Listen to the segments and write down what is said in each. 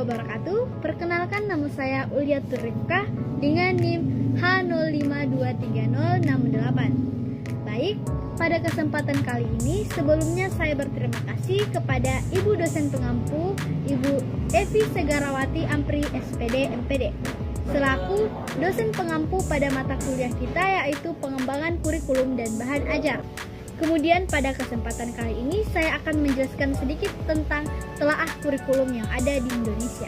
wabarakatuh. Perkenalkan, nama saya Uliatur Rifkah dengan NIM H05230668. Baik, pada kesempatan kali ini sebelumnya saya berterima kasih kepada Ibu dosen pengampu, Ibu Evi Segarawati Ampri SPD MPD, selaku dosen pengampu pada mata kuliah kita yaitu pengembangan kurikulum dan bahan ajar. Kemudian pada kesempatan kali ini saya akan menjelaskan sedikit tentang telaah kurikulum yang ada di Indonesia.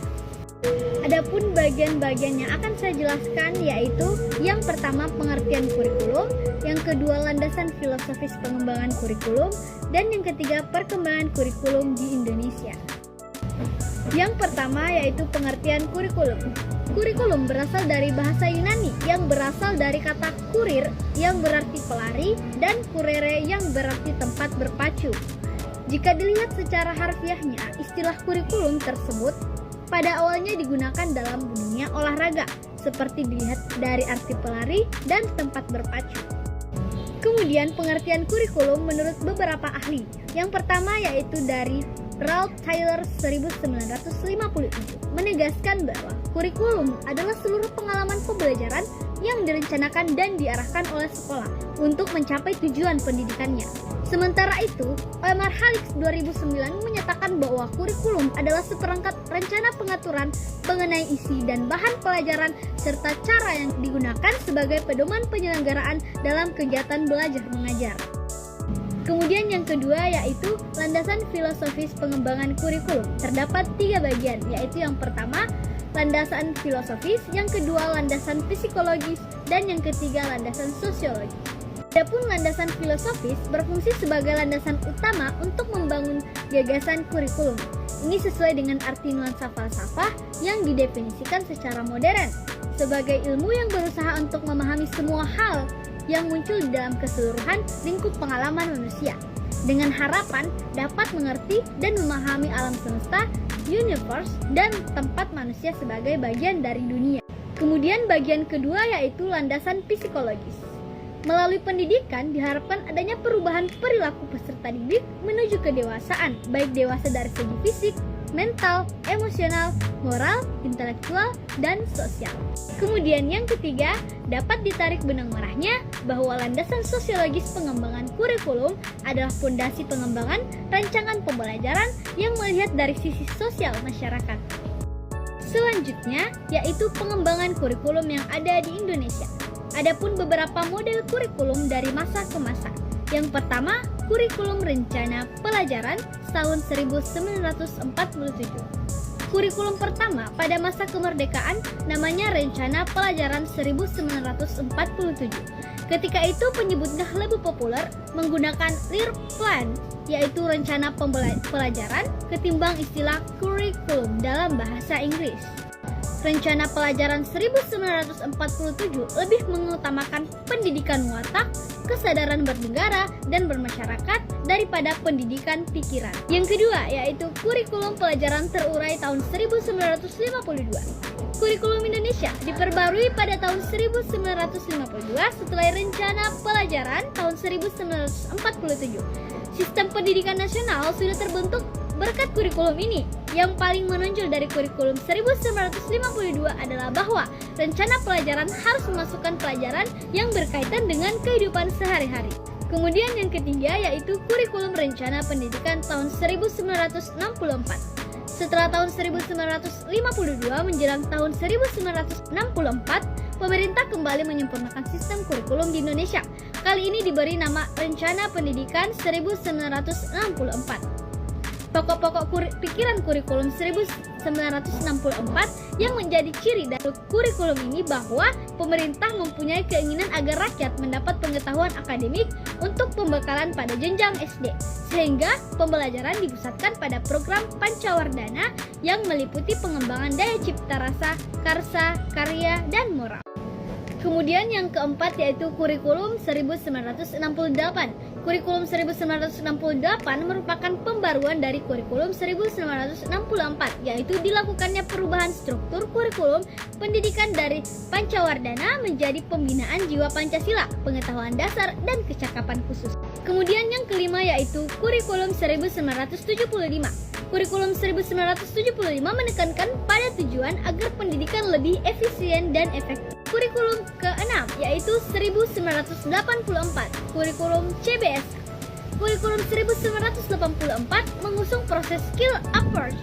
Adapun bagian-bagian yang akan saya jelaskan yaitu yang pertama pengertian kurikulum, yang kedua landasan filosofis pengembangan kurikulum, dan yang ketiga perkembangan kurikulum di Indonesia. Yang pertama yaitu pengertian kurikulum. Kurikulum berasal dari bahasa Yunani yang berasal dari kata kurir yang berarti pelari dan kurere yang berarti tempat berpacu. Jika dilihat secara harfiahnya, istilah kurikulum tersebut pada awalnya digunakan dalam dunia olahraga, seperti dilihat dari arti pelari dan tempat berpacu. Kemudian pengertian kurikulum menurut beberapa ahli. Yang pertama yaitu dari Ralph Taylor 1957 menegaskan bahwa kurikulum adalah seluruh pengalaman pembelajaran yang direncanakan dan diarahkan oleh sekolah untuk mencapai tujuan pendidikannya. Sementara itu, Omar Halix 2009 menyatakan bahwa kurikulum adalah seperangkat rencana pengaturan mengenai isi dan bahan pelajaran serta cara yang digunakan sebagai pedoman penyelenggaraan dalam kegiatan belajar mengajar. Kemudian yang kedua yaitu landasan filosofis pengembangan kurikulum. Terdapat 3 bagian, yaitu yang pertama landasan filosofis, yang kedua landasan psikologis, dan yang ketiga landasan sosiologis. Adapun landasan filosofis berfungsi sebagai landasan utama untuk membangun gagasan kurikulum. Ini sesuai dengan arti nuansa falsafah yang didefinisikan secara modern sebagai ilmu yang berusaha untuk memahami semua hal yang muncul di dalam keseluruhan lingkup pengalaman manusia, dengan harapan dapat mengerti dan memahami alam semesta, universe, dan tempat manusia sebagai bagian dari dunia. Kemudian bagian kedua yaitu landasan psikologis. Melalui pendidikan diharapkan adanya perubahan perilaku peserta didik menuju kedewasaan, baik dewasa dari segi fisik, mental, emosional, moral, intelektual, dan sosial. Kemudian yang ketiga, dapat ditarik benang merahnya bahwa landasan sosiologis pengembangan kurikulum adalah fondasi pengembangan rancangan pembelajaran yang melihat dari sisi sosial masyarakat. Selanjutnya, yaitu pengembangan kurikulum yang ada di Indonesia. Adapun beberapa model kurikulum dari masa ke masa. Yang pertama, kurikulum rencana pelajaran tahun 1947. Kurikulum pertama pada masa kemerdekaan namanya Rencana Pelajaran 1947. Ketika itu penyebutnya lebih populer menggunakan Lehrplan, yaitu rencana pelajaran, ketimbang istilah kurikulum dalam bahasa Inggris. Rencana Pelajaran 1947 lebih mengutamakan pendidikan watak, kesadaran bernegara dan bermasyarakat daripada pendidikan pikiran. Yang kedua yaitu kurikulum pelajaran terurai tahun 1952. Kurikulum Indonesia diperbarui pada tahun 1952 setelah Rencana Pelajaran tahun 1947. Sistem pendidikan nasional sudah terbentuk berkat kurikulum ini. Yang paling menonjol dari kurikulum 1952 adalah bahwa rencana pelajaran harus memasukkan pelajaran yang berkaitan dengan kehidupan sehari-hari. Kemudian yang ketiga yaitu kurikulum rencana pendidikan tahun 1964. Setelah tahun 1952 menjelang tahun 1964, pemerintah kembali menyempurnakan sistem kurikulum di Indonesia. Kali ini diberi nama Rencana Pendidikan 1964. Pokok-pokok pikiran kurikulum 1964 yang menjadi ciri dari kurikulum ini bahwa pemerintah mempunyai keinginan agar rakyat mendapat pengetahuan akademik untuk pembekalan pada jenjang SD, sehingga pembelajaran dipusatkan pada program Pancawardana yang meliputi pengembangan daya cipta rasa, karsa, karya, dan moral. Kemudian yang keempat yaitu kurikulum 1968. Kurikulum 1968 merupakan pembaruan dari kurikulum 1964, yaitu dilakukannya perubahan struktur kurikulum pendidikan dari Pancawardhana menjadi pembinaan jiwa Pancasila, pengetahuan dasar, dan kecakapan khusus. Kemudian yang kelima yaitu kurikulum 1975. Kurikulum 1975 menekankan pada tujuan agar pendidikan lebih efisien dan efektif. Kurikulum ke-6 yaitu 1984, kurikulum CBS. Kurikulum 1984 mengusung proses skill approach.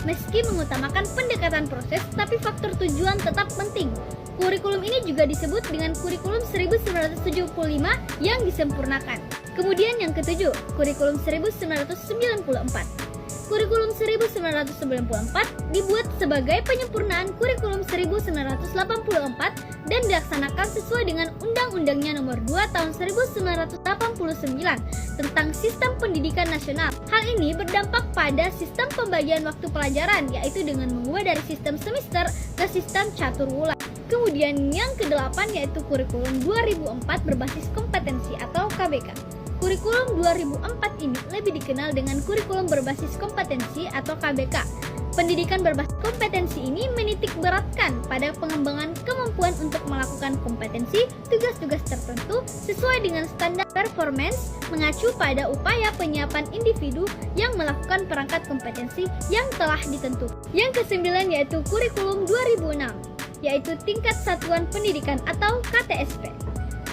Meski mengutamakan pendekatan proses, tapi faktor tujuan tetap penting. Kurikulum ini juga disebut dengan kurikulum 1975 yang disempurnakan. Kemudian yang ketujuh, kurikulum 1994. Kurikulum 1994 dibuat sebagai penyempurnaan kurikulum 1984 dan dilaksanakan sesuai dengan Undang-Undangnya Nomor 2 Tahun 1989 tentang Sistem Pendidikan Nasional. Hal ini berdampak pada sistem pembagian waktu pelajaran, yaitu dengan mengubah dari sistem semester ke sistem catur wulan. Kemudian yang kedelapan yaitu kurikulum 2004 berbasis kompetensi atau KBK. Kurikulum 2004 ini lebih dikenal dengan kurikulum berbasis kompetensi atau KBK. Pendidikan berbasis kompetensi ini menitik beratkan pada pengembangan kemampuan untuk melakukan kompetensi tugas-tugas tertentu sesuai dengan standar performance, mengacu pada upaya penyiapan individu yang melakukan perangkat kompetensi yang telah ditentukan. Yang kesembilan yaitu kurikulum 2006, yaitu tingkat satuan pendidikan atau KTSP.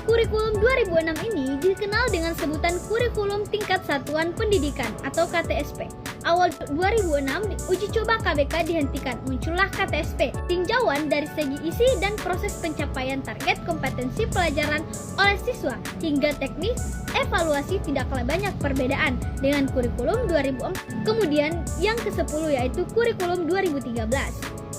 Kurikulum 2006 ini dikenal dengan sebutan Kurikulum Tingkat Satuan Pendidikan atau KTSP. Awal 2006, uji coba KBK dihentikan, muncullah KTSP. Tinjauan dari segi isi dan proses pencapaian target kompetensi pelajaran oleh siswa hingga teknis evaluasi tidak kalah banyak perbedaan dengan kurikulum 2004. Kemudian yang ke-10 yaitu kurikulum 2013.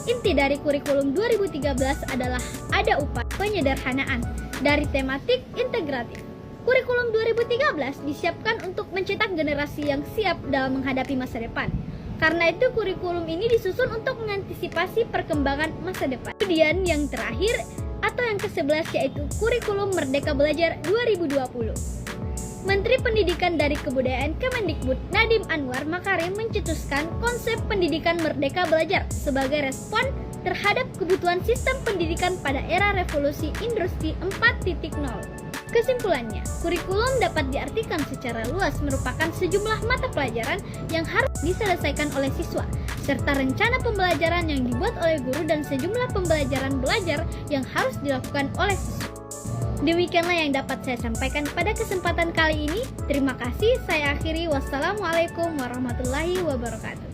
Inti dari kurikulum 2013 adalah ada upaya penyederhanaan dari tematik integratif. Kurikulum 2013 disiapkan untuk mencetak generasi yang siap dalam menghadapi masa depan. Karena itu kurikulum ini disusun untuk mengantisipasi perkembangan masa depan. Kemudian yang terakhir atau yang ke-11 yaitu Kurikulum Merdeka Belajar 2020. Menteri Pendidikan dari Kebudayaan Kemendikbud Nadiem Anwar Makarim mencetuskan konsep pendidikan merdeka belajar sebagai respon terhadap kebutuhan sistem pendidikan pada era revolusi industri 4.0. Kesimpulannya, kurikulum dapat diartikan secara luas merupakan sejumlah mata pelajaran yang harus diselesaikan oleh siswa, serta rencana pembelajaran yang dibuat oleh guru dan sejumlah pembelajaran belajar yang harus dilakukan oleh siswa. Demikianlah yang dapat saya sampaikan pada kesempatan kali ini. Terima kasih, saya akhiri. Wassalamualaikum warahmatullahi wabarakatuh.